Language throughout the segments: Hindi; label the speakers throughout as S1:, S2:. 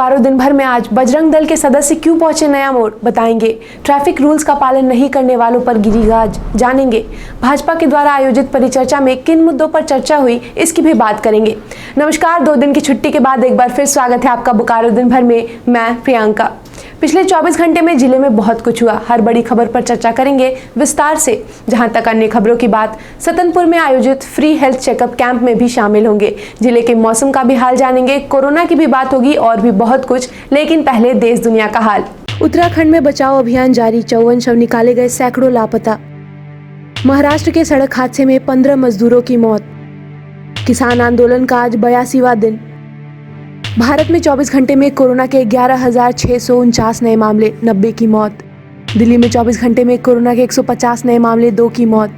S1: बोकारो दिन भर में आज बजरंग दल के सदस्य क्यों पहुंचे नया मोड़, बताएंगे। ट्रैफिक रूल्स का पालन नहीं करने वालों पर गिरी गाज, जानेंगे। भाजपा के द्वारा आयोजित परिचर्चा में किन मुद्दों पर चर्चा हुई, इसकी भी बात करेंगे। नमस्कार, 2 दिन की छुट्टी के बाद एक बार फिर स्वागत है आपका बोकारो दिन भर में। मैं प्रियंका। पिछले 24 घंटे में जिले में बहुत कुछ हुआ। हर बड़ी खबर पर चर्चा करेंगे विस्तार से। जहां तक अन्य खबरों की बात, सतनपुर में आयोजित फ्री हेल्थ चेकअप कैंप में भी शामिल होंगे। जिले के मौसम का भी हाल जानेंगे, कोरोना की भी बात होगी और भी बहुत कुछ। लेकिन पहले देश दुनिया का हाल। उत्तराखंड में बचाव अभियान जारी, 54 शव निकाले गए, सैकड़ों लापता। महाराष्ट्र के सड़क हादसे में 15 मजदूरों की मौत। किसान आंदोलन का आज 82वां दिन। भारत में 24 घंटे में कोरोना के 11,649 नए मामले, 90 की मौत। दिल्ली में 24 घंटे में कोरोना के 150 नए मामले, 2 की मौत।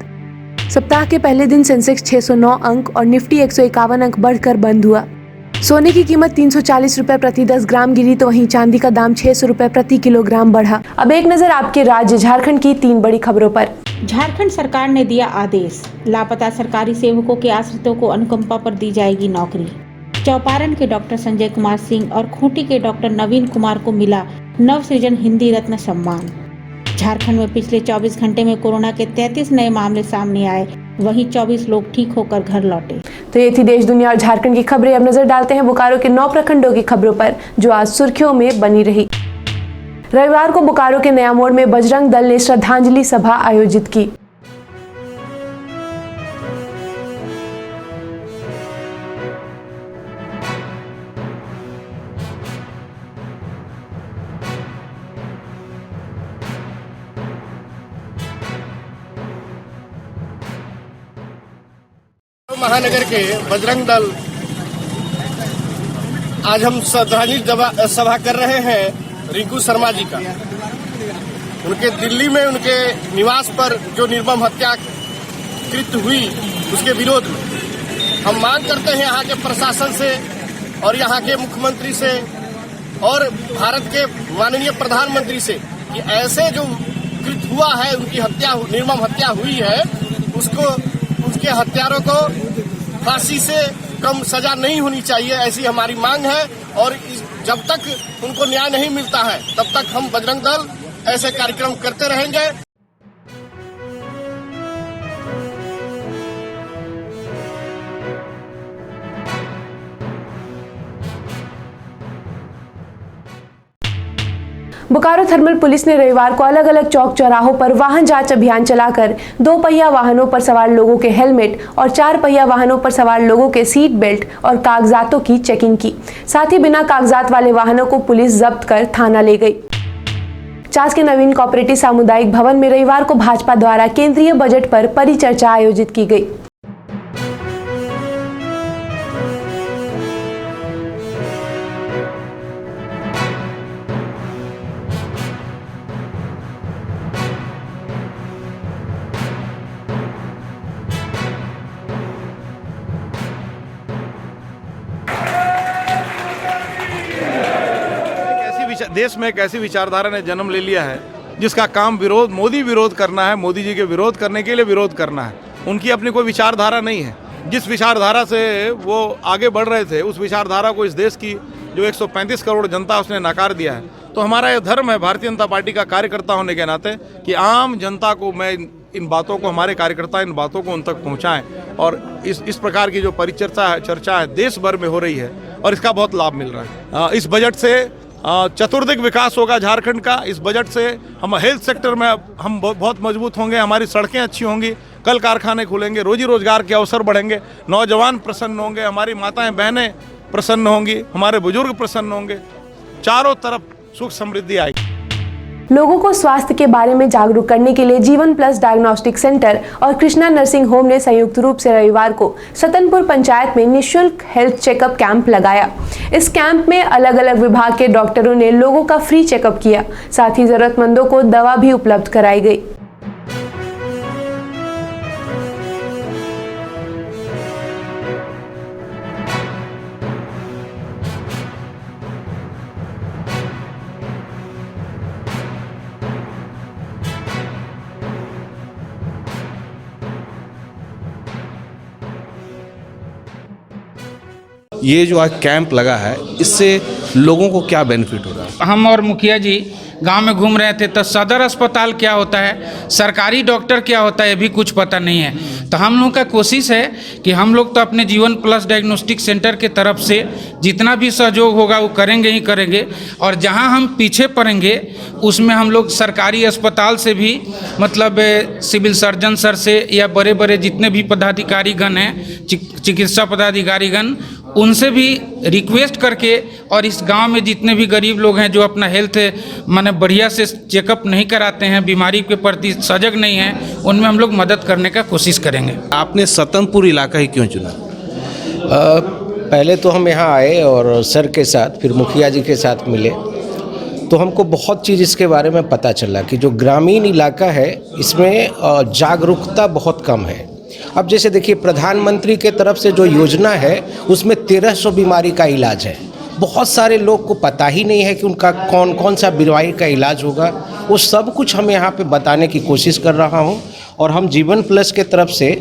S1: सप्ताह के पहले दिन सेंसेक्स 609 अंक और निफ्टी 151 अंक बढ़कर बंद हुआ। सोने की कीमत 340 रुपए प्रति 10 ग्राम गिरी, तो वहीं चांदी का दाम 600 रुपए प्रति किलोग्राम बढ़ा। अब एक नजर आपके राज्य झारखंड की 3 बड़ी खबरों पर।
S2: झारखंड सरकार ने दिया आदेश, लापता सरकारी सेवकों के आश्रितों को अनुकंपा पर दी जाएगी नौकरी। चौपारण के डॉक्टर संजय कुमार सिंह और खूंटी के डॉक्टर नवीन कुमार को मिला नवसृजन हिंदी रत्न सम्मान। झारखंड में पिछले 24 घंटे में कोरोना के 33 नए मामले सामने आए, वहीं 24 लोग ठीक होकर घर लौटे।
S1: तो ये थी देश दुनिया और झारखंड की खबरें। अब नजर डालते हैं बोकारो के 9 प्रखंडों की खबरों पर, जो आज सुर्खियों में बनी रही। रविवार को बोकारो के नया मोड़ में बजरंग दल ने श्रद्धांजलि सभा आयोजित की।
S3: महानगर के बजरंग दल आज हम श्रद्धांजलि सभा कर रहे हैं रिंकू शर्मा जी का। उनके दिल्ली में उनके निवास पर जो निर्मम हत्या कृत हुई, उसके विरोध में हम मांग करते हैं यहाँ के प्रशासन से और यहाँ के मुख्यमंत्री से और भारत के माननीय प्रधानमंत्री से कि ऐसे जो कृत हुआ है, उनकी हत्या निर्मम हत्या हुई है, उसको उसके हत्यारों को फांसी से कम सजा नहीं होनी चाहिए, ऐसी हमारी मांग है। और जब तक उनको न्याय नहीं मिलता है, तब तक हम बजरंग दल ऐसे कार्यक्रम करते रहेंगे।
S1: बोकारो थर्मल पुलिस ने रविवार को अलग अलग चौक चौराहों पर वाहन जांच अभियान चलाकर 2 पहिया वाहनों पर सवार लोगों के हेलमेट और 4 पहिया वाहनों पर सवार लोगों के सीट बेल्ट और कागजातों की चेकिंग की। साथ ही बिना कागजात वाले वाहनों को पुलिस जब्त कर थाना ले गई। चास के नवीन कोऑपरेटिव सामुदायिक भवन में रविवार को भाजपा द्वारा केंद्रीय बजट पर परिचर्चा आयोजित की गई।
S4: देश में एक ऐसी विचारधारा ने जन्म ले लिया है जिसका काम मोदी विरोध करना है, मोदी जी के विरोध करने के लिए विरोध करना है। उनकी अपनी कोई विचारधारा नहीं है। जिस विचारधारा से वो आगे बढ़ रहे थे, उस विचारधारा को इस देश की जो 135 करोड़ जनता उसने नकार दिया है। तो हमारा यह धर्म है भारतीय जनता पार्टी का कार्यकर्ता होने के नाते कि आम जनता को मैं इन बातों को, हमारे कार्यकर्ता इन बातों को उन तक पहुँचाएँ। और इस प्रकार की जो चर्चा है देश भर में हो रही है और इसका बहुत लाभ मिल रहा है। इस बजट से चतुर्दिक विकास होगा झारखंड का। इस बजट से हम हेल्थ सेक्टर में हम बहुत मजबूत होंगे, हमारी सड़कें अच्छी होंगी, कल कारखाने खुलेंगे, रोजी रोजगार के अवसर बढ़ेंगे, नौजवान प्रसन्न होंगे, हमारी माताएं बहनें प्रसन्न होंगी, हमारे बुजुर्ग प्रसन्न होंगे, चारों तरफ सुख समृद्धि आएगी।
S1: लोगों को स्वास्थ्य के बारे में जागरूक करने के लिए जीवन प्लस डायग्नोस्टिक सेंटर और कृष्णा नर्सिंग होम ने संयुक्त रूप से रविवार को सतनपुर पंचायत में निःशुल्क हेल्थ चेकअप कैंप लगाया। इस कैंप में अलग अलग विभाग के डॉक्टरों ने लोगों का फ्री चेकअप किया। साथ ही जरूरतमंदों को दवा भी उपलब्ध कराई गई।
S5: ये जो आज कैंप लगा है इससे लोगों को क्या बेनिफिट हो रहा है?
S6: हम और मुखिया जी गांव में घूम रहे थे तो सदर अस्पताल क्या होता है, सरकारी डॉक्टर क्या होता है, ये भी कुछ पता नहीं है। तो हम लोग का कोशिश है कि हम लोग तो अपने जीवन प्लस डायग्नोस्टिक सेंटर के तरफ से जितना भी सहयोग होगा वो करेंगे ही करेंगे, और जहां हम पीछे पड़ेंगे उसमें हम लोग सरकारी अस्पताल से भी, मतलब सिविल सर्जन सर से या बड़े बड़े जितने भी पदाधिकारीगण हैं, चिकित्सा पदाधिकारीगण, उनसे भी रिक्वेस्ट करके, और इस गांव में जितने भी गरीब लोग हैं जो अपना हेल्थ माने बढ़िया से चेकअप नहीं कराते हैं, बीमारी के प्रति सजग नहीं हैं, उनमें हम लोग मदद करने का कोशिश करेंगे।
S5: आपने सतनपुर इलाका ही क्यों चुना?
S7: पहले तो हम यहाँ आए और सर के साथ, फिर मुखिया जी के साथ मिले, तो हमको बहुत चीज़ इसके बारे में पता चला कि जो ग्रामीण इलाका है इसमें जागरूकता बहुत कम है। अब जैसे देखिए, प्रधानमंत्री के तरफ से जो योजना है उसमें 1300 बीमारी का इलाज है। बहुत सारे लोग को पता ही नहीं है कि उनका कौन कौन सा बीमारी का इलाज होगा। वो सब कुछ हम यहाँ पे बताने की कोशिश कर रहा हूँ। और हम जीवन प्लस के तरफ से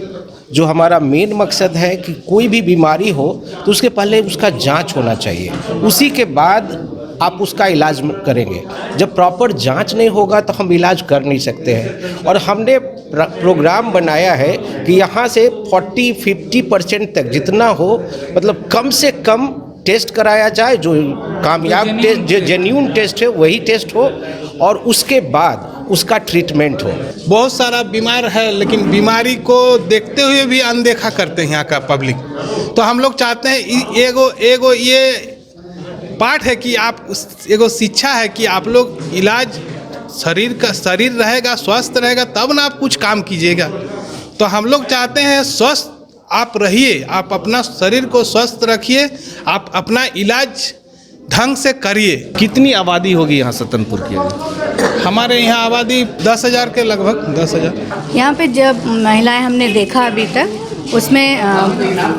S7: जो हमारा मेन मकसद है कि कोई भी बीमारी हो तो उसके पहले उसका जांच होना चाहिए, उसी के बाद आप उसका इलाज करेंगे। जब प्रॉपर जांच नहीं होगा तो हम इलाज कर नहीं सकते हैं। और हमने प्रोग्राम बनाया है कि यहाँ से 40-50% तक जितना हो, मतलब कम से कम टेस्ट कराया जाए, जो कामयाब टेस्ट, जो जेन्युइन टेस्ट है वही टेस्ट हो, और उसके बाद उसका ट्रीटमेंट हो।
S8: बहुत सारा बीमार है लेकिन बीमारी को देखते हुए भी अनदेखा करते हैं यहाँ का पब्लिक। तो हम लोग चाहते हैं एगो ये पाठ है कि आप, एगो शिक्षा है कि आप लोग इलाज, शरीर रहेगा, स्वस्थ रहेगा तब ना आप कुछ काम कीजिएगा। तो हम लोग चाहते हैं स्वस्थ आप रहिए, आप अपना शरीर को स्वस्थ रखिए, आप अपना इलाज ढंग से करिए।
S5: कितनी आबादी होगी यहाँ सतनपुर की?
S8: हमारे यहाँ आबादी 10,000 के लगभग 10,000।
S9: यहाँ पे जब महिलाएं हमने देखा अभी तक, उसमें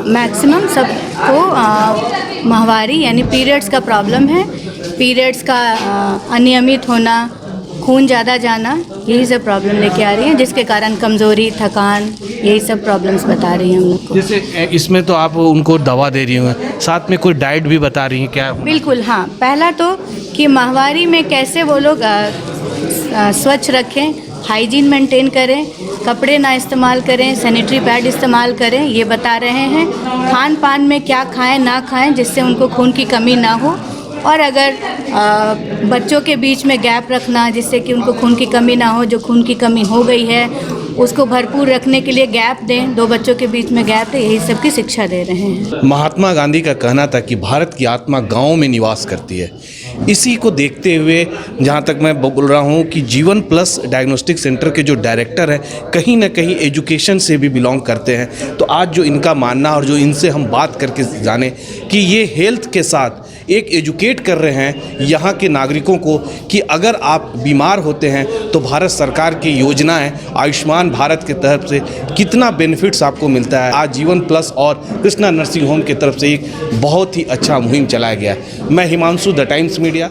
S9: मैक्सिमम सबको माहवारी यानी पीरियड्स का प्रॉब्लम है। पीरियड्स का अनियमित होना, खून ज़्यादा जाना, यही सब प्रॉब्लम लेके आ रही हैं, जिसके कारण कमज़ोरी, थकान, यही सब प्रॉब्लम्स बता रही हैं हम लोग को।
S5: जैसे इसमें तो आप उनको दवा दे रही हैं, साथ में कोई डाइट भी बता रही हैं क्या?
S9: बिल्कुल, हाँ। पहला तो कि माहवारी में कैसे वो लोग स्वच्छ रखें, हाइजीन मेंटेन करें, कपड़े ना इस्तेमाल करें, सैनिटरी पैड इस्तेमाल करें, ये बता रहे हैं। खान पान में क्या खाएं ना खाएं जिससे उनको खून की कमी ना हो, और अगर बच्चों के बीच में गैप रखना जिससे कि उनको खून की कमी ना हो, जो खून की कमी हो गई है उसको भरपूर रखने के लिए गैप दें, 2 बच्चों के बीच में गैप दें, यही सब की शिक्षा दे रहे हैं।
S5: महात्मा गांधी का कहना था कि भारत की आत्मा गाँव में निवास करती है। इसी को देखते हुए जहाँ तक मैं बोल रहा हूँ कि जीवन प्लस डायग्नोस्टिक सेंटर के जो डायरेक्टर हैं कहीं ना कहीं एजुकेशन से भी बिलोंग करते हैं। तो आज जो इनका मानना और जो इनसे हम बात करके जाने कि ये हेल्थ के साथ एक एजुकेट कर रहे हैं यहाँ के नागरिकों को कि अगर आप बीमार होते हैं तो भारत सरकार की योजनाएं आयुष्मान भारत के तरफ से कितना बेनिफिट्स आपको मिलता है। आज जीवन प्लस और कृष्णा नर्सिंग होम की तरफ से एक बहुत ही अच्छा मुहिम चलाया गया है। मैं हिमांशु, द टाइम्स मीडिया।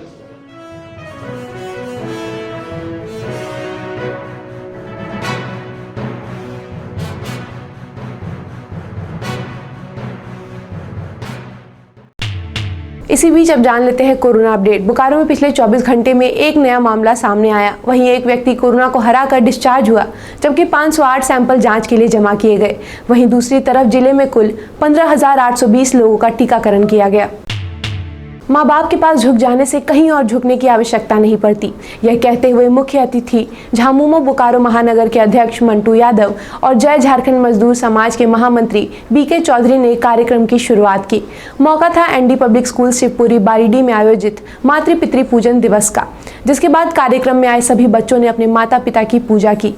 S1: इसी बीच अब जान लेते हैं कोरोना अपडेट। बोकारो में पिछले 24 घंटे में एक नया मामला सामने आया। वहीं एक व्यक्ति कोरोना को हराकर डिस्चार्ज हुआ, जबकि 508 सैंपल जांच के लिए जमा किए गए। वहीं दूसरी तरफ जिले में कुल 15,820 लोगों का टीकाकरण किया गया। माँ बाप के पास झुक जाने से कहीं और झुकने की आवश्यकता नहीं पड़ती, यह कहते हुए मुख्य अतिथि झामुमो बोकारो महानगर के अध्यक्ष मंटू यादव और जय झारखंड मजदूर समाज के महामंत्री बीके चौधरी ने कार्यक्रम की शुरुआत की। मौका था एनडी पब्लिक स्कूल शिवपुरी बारीडी में आयोजित मातृ पितृ पूजन दिवस का, जिसके बाद कार्यक्रम में आए सभी बच्चों ने अपने माता पिता की पूजा की।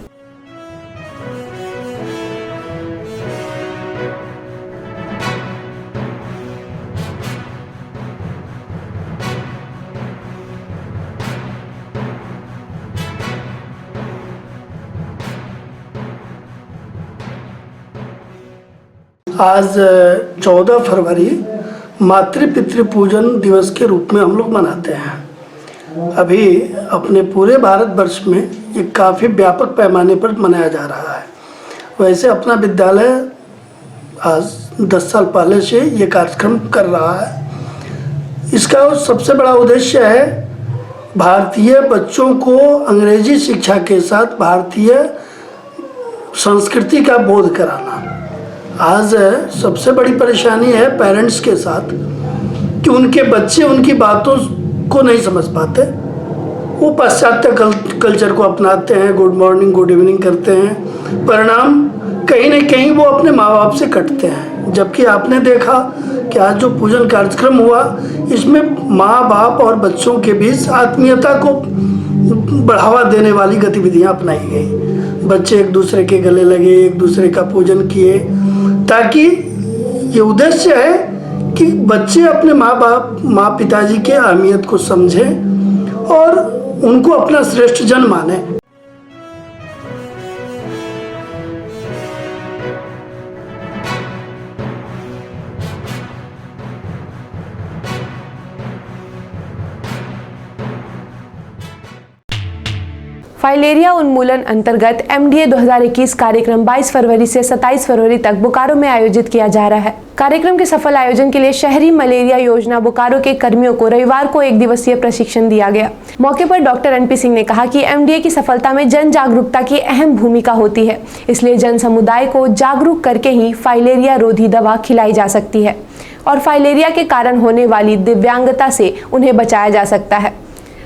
S10: आज 14 फरवरी मातृ पितृ पूजन दिवस के रूप में हम लोग मनाते हैं। अभी अपने पूरे भारतवर्ष में ये काफ़ी व्यापक पैमाने पर मनाया जा रहा है। वैसे अपना विद्यालय आज 10 साल पहले से ये कार्यक्रम कर रहा है। इसका सबसे बड़ा उद्देश्य है भारतीय बच्चों को अंग्रेजी शिक्षा के साथ भारतीय संस्कृति का बोध कराना। आज सबसे बड़ी परेशानी है पेरेंट्स के साथ कि उनके बच्चे उनकी बातों को नहीं समझ पाते। वो पाश्चात्य कल्चर को अपनाते हैं, गुड मॉर्निंग गुड इवनिंग करते हैं, परिणाम कहीं न कहीं वो अपने माँ बाप से कटते हैं। जबकि आपने देखा कि आज जो पूजन कार्यक्रम हुआ, इसमें माँ बाप और बच्चों के बीच आत्मीयता को बढ़ावा देने वाली गतिविधियाँ अपनाई गई। बच्चे एक दूसरे के गले लगे, एक दूसरे का पूजन किए, ताकि ये उद्देश्य है कि बच्चे अपने माँ पिताजी के अहमियत को समझें और उनको अपना श्रेष्ठ जन माने।
S1: फाइलेरिया उन्मूलन अंतर्गत MDA 2021 कार्यक्रम 22 फरवरी से 27 फरवरी तक बोकारो में आयोजित किया जा रहा है। कार्यक्रम के सफल आयोजन के लिए शहरी मलेरिया योजना बोकारो के कर्मियों को रविवार को 1 दिवसीय प्रशिक्षण दिया गया। मौके पर डॉक्टर NP सिंह ने कहा कि MDA की सफलता में जन जागरूकता की अहम भूमिका होती है, इसलिए जन समुदाय को जागरूक करके ही फाइलेरिया रोधी दवा खिलाई जा सकती है और फाइलेरिया के कारण होने वाली दिव्यांगता से उन्हें बचाया जा सकता है।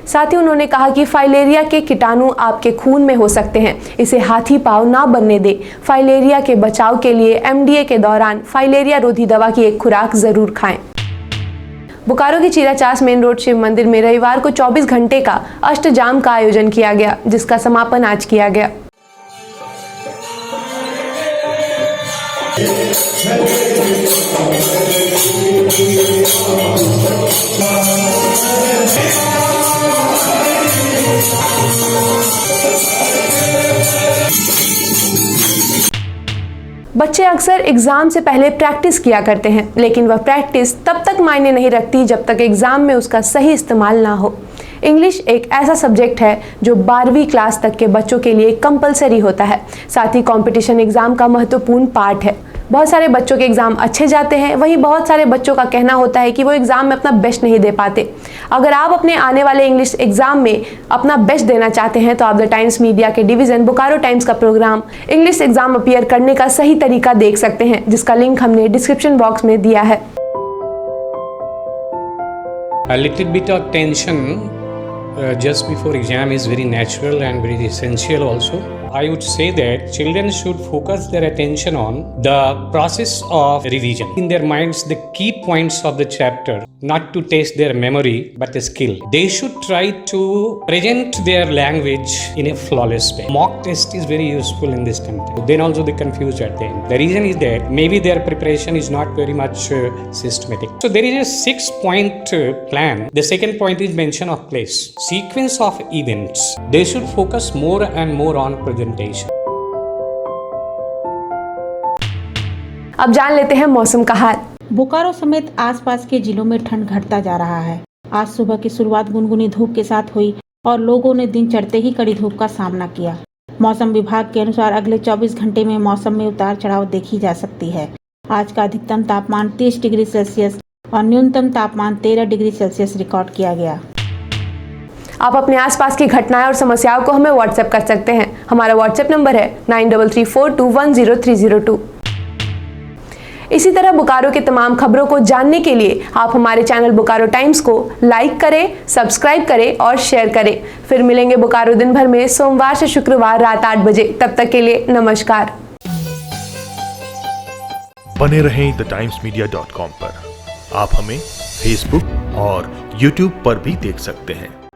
S1: साथ ही उन्होंने कहा कि फाइलेरिया के कीटाणु आपके खून में हो सकते हैं, इसे हाथी पांव ना बनने दे। फाइलेरिया के बचाव के लिए MDA के दौरान फाइलेरिया रोधी दवा की एक खुराक जरूर खाएं। बोकारो की चीराचास मेन रोड शिव मंदिर में रविवार को 24 घंटे का अष्टजाम का आयोजन किया गया, जिसका समापन आज किया गया। बच्चे अक्सर एग्जाम से पहले प्रैक्टिस किया करते हैं, लेकिन वह प्रैक्टिस तब तक मायने नहीं रखती जब तक एग्जाम में उसका सही इस्तेमाल ना हो। इंग्लिश एक ऐसा सब्जेक्ट है जो 12वीं क्लास तक के बच्चों के लिए कंपलसरी होता है, साथ ही कंपटीशन एग्जाम का महत्वपूर्ण पार्ट है। बहुत सारे बच्चों के एग्जाम अच्छे जाते हैं, वहीं बहुत सारे बच्चों का कहना होता है कि वो एग्जाम में अपना बेस्ट नहीं दे पाते। अगर आप अपने आने वाले इंग्लिश एग्जाम में अपना बेस्ट देना चाहते हैं तो आप द टाइम्स मीडिया के डिवीजन बोकारो टाइम्स का प्रोग्राम इंग्लिश एग्जाम अपीयर करने का सही तरीका देख सकते हैं, जिसका लिंक हमने डिस्क्रिप्शन बॉक्स में दिया है।
S11: A little bit of tension just before exam is very natural and very essential also. I would say that children should focus their attention on the process of revision. In their minds, the key points of the chapter, not to test their memory, but a skill. They should try to present their language in a flawless way. Mock test is very useful in this context. Then also they confuse at the end. The reason is that maybe their preparation is not very much systematic. So there is a 6-point plan. The second point is mention of place. Sequence of events. They should focus more and more on presentation.
S1: अब जान लेते हैं मौसम का हाल।
S2: बोकारो समेत आसपास के जिलों में ठंड घटता जा रहा है। आज सुबह की शुरुआत गुनगुनी धूप के साथ हुई और लोगों ने दिन चढ़ते ही कड़ी धूप का सामना किया। मौसम विभाग के अनुसार अगले 24 घंटे में मौसम में उतार चढ़ाव देखी जा सकती है। आज का अधिकतम तापमान 30 डिग्री सेल्सियस और न्यूनतम तापमान 13 डिग्री सेल्सियस रिकॉर्ड किया गया।
S1: आप अपने आसपास की घटनाएं और समस्याओं को हमें व्हाट्सएप कर सकते हैं। हमारा व्हाट्सएप नंबर है 9334210302। इसी तरह बोकारो के तमाम खबरों को जानने के लिए आप हमारे चैनल बोकारो टाइम्स को लाइक करें, सब्सक्राइब करें और शेयर करें। फिर मिलेंगे बोकारो दिन भर में सोमवार से शुक्रवार रात 8 बजे। तब तक के लिए नमस्कार।
S12: बने रहें thetimes media.com पर। आप हमें फेसबुक और यूट्यूब पर भी देख सकते हैं।